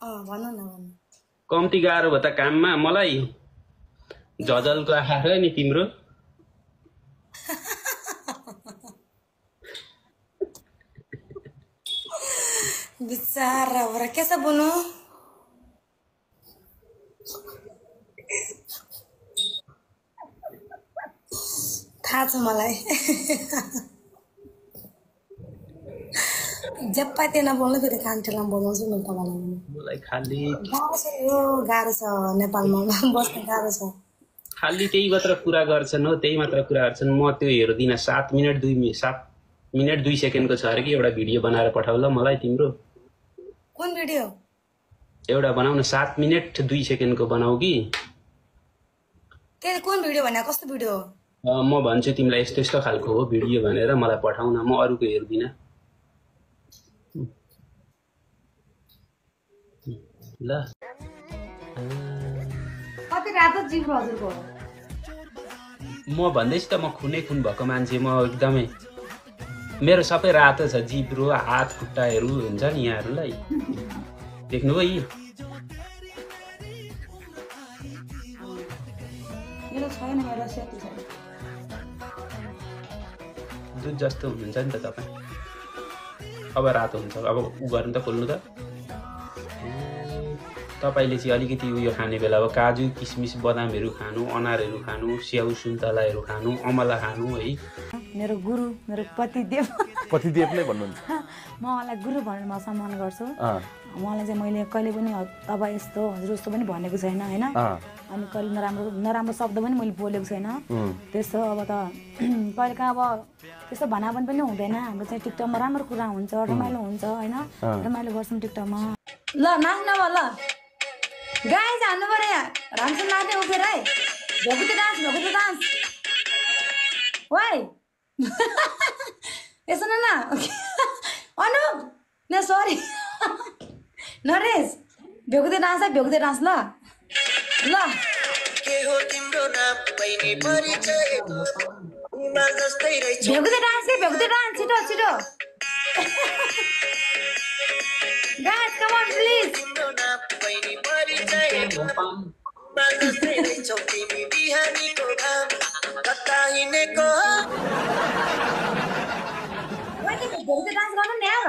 भन न भन। कम्ती गाह्रो भयो त काममा मलाई झजलको आँखा छ नि तिम्रो। बिचारा बरा के छ बोल्नु? थाहा छ मलाई। जप्पाते नबोल्नु फेरि कान्ठेलामा बोलाउँछु न तपाईँलाई। मलाई खाली गाह्रो छ नेपालमा बस्न गाह्रो छ। खाली त्यही मात्र कुरा गर्छन् हो, त्यही मात्र कुरा गर्छन्। म त्यो हेर्दिनँ। 7 मिनट 2 सेकेन्डको छ अरे कि एउटा भिडियो बनाएर पठाउ ल मलाई तिम्रो। कुन भिडियो? एउटा बनाउ न, 7 मिनट 2 सेकेन्डको बनाऊ कि। के कुन भिडियो भने कस्तो भिडियो हो? म भन्छु तिमीलाई यस्तो यस्तो खालको हो भिडियो भनेर मलाई पठाउ न, म अरूको हेर्दिनँ ल। कति रातो जिब्रो हजुरको? म भन्दैछु त म खुनै खुन भएको मान्छे। म एकदमै मेरो सबै रातो छ, जिब्रो हात खुट्टाहरू हुन्छ नि यहाँहरूलाई देख्नुभयो यी? मेरो छैन, मेरो सेतो छ। दुध जस्तो हुनुहुन्छ नि त तपाईँ। अब रातो हुन्छ। अब उ गर्नु त खोल्नु त। तपाईँले चाहिँ अलिकति उयो खाने बेला अब काजु किसमिस बदामहरू खानु, अनारहरू खानु, स्याउ सुन्तलाहरू खानु, अमला खानु है। मेरो गुरु, मेरो पतिदेव। पतिदेवले भन्नुहुन्छ? म उहाँलाई गुरु भनेर म सम्मान गर्छु। उहाँलाई चाहिँ मैले कहिले पनि अब यस्तो हजुर जस्तो पनि भनेको छैन होइन। अनि कहिले नराम्रो शब्द पनि मैले बोलेको छैन। त्यस्तो अब त कहिलेकाहीँ अब त्यस्तो भनाभन पनि हुँदैन। हाम्रो चाहिँ टिकटकमा राम्रो कुरा हुन्छ, रमाइलो हुन्छ होइन। रमाइलो गर्छौँ टिकटकमा। ल नाच्न अब ल गाई जान्नु पर्यो यहाँ। राम्रोसँग नाच्ने उठेर है। भोकुते डान्स वाइ यसो न अनुप न सरी नरेश भ्याकुते डान्स है, भ्याकुते डान्स ल ल। भ्याकुते डान्स के भ्याकुते डान्स छिटो छिटो। Guys come on please. भ्याकुते डान्स गर्नु नि यार।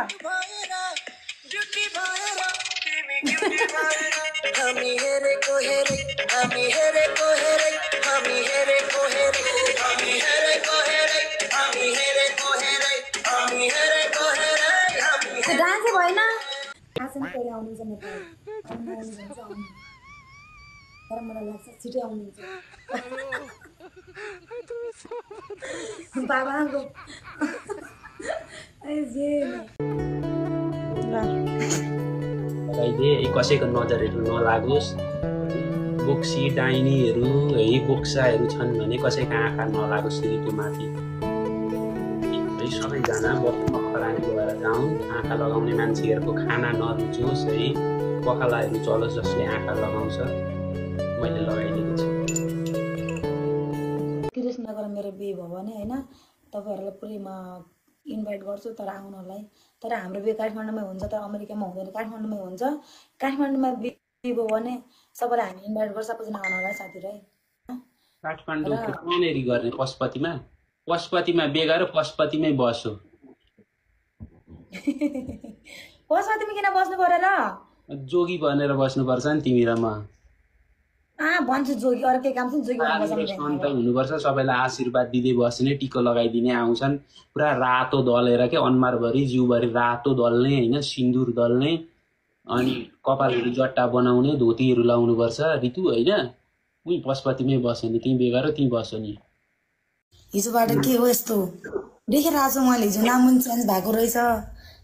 डान्सै भएन। पहिले आउनुहुन्छ नेपाल तर मलाई लाग्छ छिटै आउनुहुन्छ। बाबाको कसैको नजरहरू नलागोस्। बोक्सी डाइनीहरू है बोक्साहरू छन् भने कसैको आँखा नलागोस् ऋतुमाथि है। सबैजना बत्तीमा खरानी गएर जाउँ। आँखा लगाउने मान्छेहरूको खाना नरुचोस् है। पखालाहरू चलोस् जसले आँखा लगाउँछ। मैले लगाइदिएको छु। कृष्णनगर मेरो बिहे भयो भने होइन तपाईँहरूलाई पुरै म इन्भाइट गर्छु तर आउनलाई। तर हाम्रो बिहे काठमाडौँमै हुन्छ, तर अमेरिकामा हुँदैन, काठमाडौँमै हुन्छ। काठमाडौँमा बिहे भयो भने सबैलाई हामी इन्भाइट गर्छ, सबैजना आउनलाई साथीहरू है। काठमाडौँ कहाँनेरि गर्ने? पशुपतिमा? पशुपतिमा बिहे गरेर पशुपतिमै बस्यो। पशुपतिमा किन बस्नु पर्यो र? जोगी भनेर बस्नुपर्छ नि तिमी र म। भन्छु जोगी अर्कै काम छ नि। जोगी सन्त हुनुपर्छ, सबैलाई आशीर्वाद दिँदै बस्ने, टिको लगाइदिने आउँछन्। पुरा रातो दलेर के अनुहारभरि जिउभरि रातो दल्ने होइन, सिन्दुर दल्ने, अनि कपालहरू जट्टा बनाउने, धोतीहरू लाउनुपर्छ ऋतु होइन। उही पशुपतिमै बस्यो नि, तिमी बेगर त्यहीँ बस्यो नि। हिजोबाट के हो यस्तो देखिरहेको छु मैले। हिजो नाम पनि चेन्ज भएको रहेछ,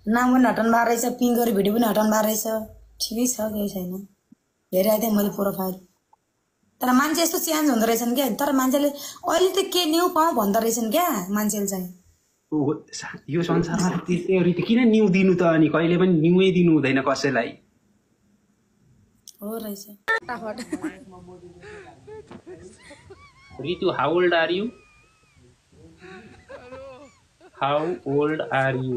नाम पनि हटाउनु भएको रहेछ, पिङ गरी भिडियो पनि हटाउनु भएको रहेछ। ठिकै छ, केही छैन। हेरिरहेको थिएँ मैले प्रोफाइल। तर मान्छे यस्तो चेन्ज हुँदो रहेछन् क्या। तर मान्छेले अहिले त के न्यू पाऊँ भन्दो रहेछन् क्या मान्छेले चाहिँ। यो संसारमा त्यस्तै किन न्यू दिनु त? अनि कहिले पनि न्यूै दिनु हुँदैन कसैलाई। हो रहेछ। Ritu how old are you? How old are you?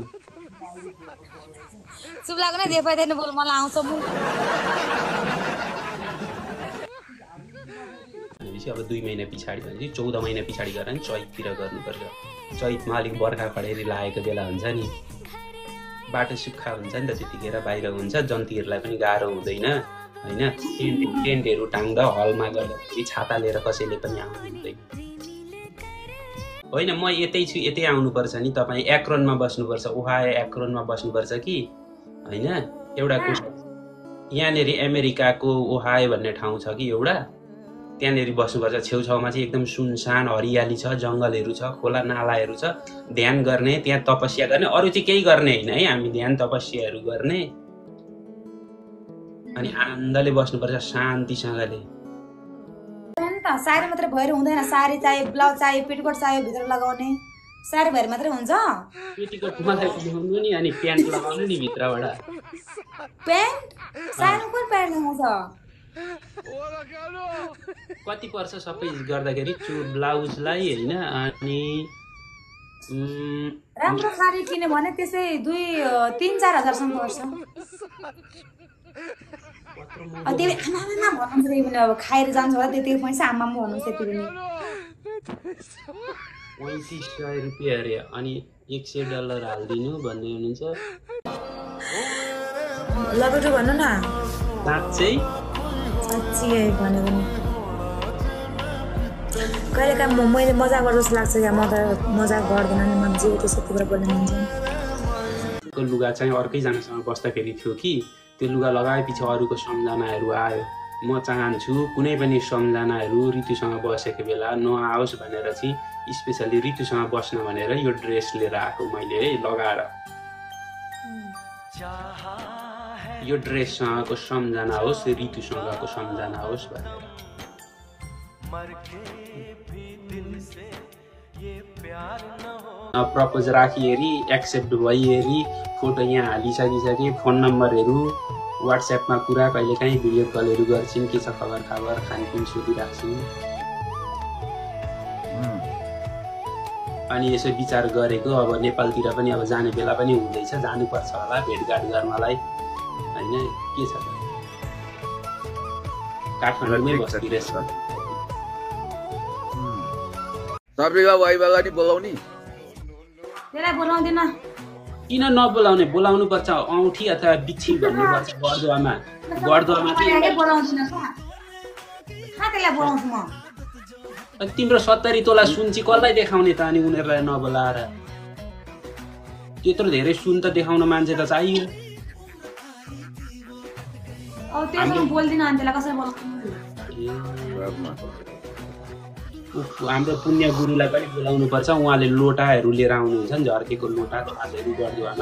चुप लाग्नु नै देखाइदैन बोल मलाई आउँछ मु भनेपछि अब 2 महिना पछाडि भनेपछि 14 महिना पछाडि गएर नि चैततिर गर्नुपर्छ चैतमा अलिक बर्खा खडेरी लागेको बेला हुन्छ नि बाटो सुक्खा हुन्छ नि त त्यतिखेर बाहिर हुन्छ जन्तीहरूलाई पनि गाह्रो हुँदैन हैन टेन्टहरू टाङ्दा हलमा गर्दाखेरि छाता लिएर कसैले पनि आउनु हुँदैन होइन म यतै छु यतै आउनुपर्छ नि तपाईँ एक्रोनमा बस्नुपर्छ ओहायो एक्रोनमा बस्नुपर्छ कि होइन एउटा कुरा यहाँनिर अमेरिकाको ओहायो भन्ने ठाउँ छ कि एउटा त्यहाँनिर बस्नुपर्छ छेउछाउमा चाहिँ एकदम सुनसान हरियाली छ जङ्गलहरू छ खोला नालाहरू छ ध्यान गर्ने त्यहाँ तपस्या गर्ने अरू चाहिँ केही गर्ने होइन है हामी ध्यान तपस्याहरू गर्ने अनि आनन्दले बस्नुपर्छ शान्तिसँगले साडी मात्रै भएर हुँदैन साडी चाहियो ब्लाउज चाहियो पेटिकोट चाहियो भित्र लगाउने साडी भएर मात्रै हुन्छ पेटिकोट मात्रै लगाउनु नि अनि प्यान्ट लगाउनु नि भित्रबाट प्यान्ट सानो कुन प्यान्ट लगाउँछ कति पर्छ सबै गर्दाखेरि ब्लाउजलाई होइन अनि राम्रो साडी किन्यो भने त्यसै 2-3-4 हजारसम्म पर्छ त्यो आमा भन्नुहुन्छ त्यही पनि अब खाएर जान्छ होला त्यति पैसा आमा भन्नुहुन्छ त्यति पनि 3500 रुपियाँ अरे अनि $100 हालिदिनु भन्ने हुनुहुन्छ लगेटो भन्नु न साँच्चै भनेको नि कहिलेकाहीँ मैले मजा गर्छु जस्तो लाग्छ क्या म त मजा गर्दैन नि म जे त्यसो कुरा बोल्ने मान्छे लुगा चाहिँ अर्कैजनासँग बस्दाखेरि थियो कि त्यो लुगा लगाएपछि अरूको सम्झनाहरू आयो म चाहन्छु कुनै पनि सम्झनाहरू ऋतुसँग बसेको बेला नआओस् भनेर चाहिँ स्पेसली ऋतुसँग बस्न भनेर यो ड्रेस लिएर आएको मैले है लगाएर यो ड्रेससँगको सम्झना होस् ऋतुसँगको सम्झना होस् भनेर प्रपोज राखिहेरी एक्सेप्ट भइहेरी फोटो यहाँ हालिसकिसकेँ फोन नम्बरहरू व्हाट्सएपमा कुरा कहिलेकाहीँ भिडियो कलहरू गर्छिन् के छ खबर खानपिन सोधिराख्छिन् अनि यसो विचार गरेको अब नेपालतिर पनि अब जाने बेला पनि हुँदैछ जानुपर्छ होला भेटघाट गर्नलाई होइन के छ काठमाडौँमै बस्दिरहेछ त्यसलाई बोलाउँदिन किन नबोलाउने बोलाउनु पर्छ औँठी अथवा बिच्छी भन्नुपर्छ गर्दुवामा तिम्रो 70 तोला सुन चाहिँ कसलाई देखाउने त अनि उनीहरूलाई नबोलाएर त्यत्रो धेरै सुन त देखाउन मान्छे त चाहियो हाम्रो पुण्य गुरुलाई पनि बोलाउनु पर्छ उहाँले लोटाहरू लिएर आउनुहुन्छ नि झर्केको लोटा हातहरू गर्दुवामा